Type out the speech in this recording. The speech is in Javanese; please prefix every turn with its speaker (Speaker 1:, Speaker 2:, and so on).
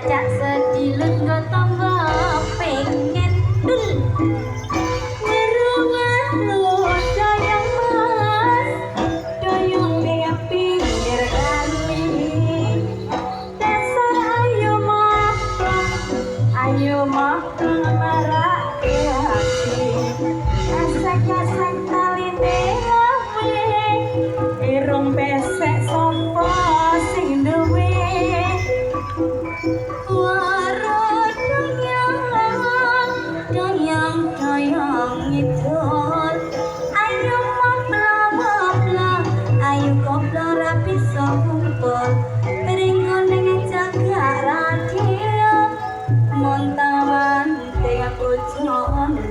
Speaker 1: cak sedilut go tambah pengen dul ngeru-ngeru doyong mas doyong di pinggir kali dasar ayo makan marak hati asak-asak taline lawe irung pesek sopo sing duwe doyong ngidul ayo mapla ayo koplo rapi kumpul ringgo ning jaga radio montawan teng bojone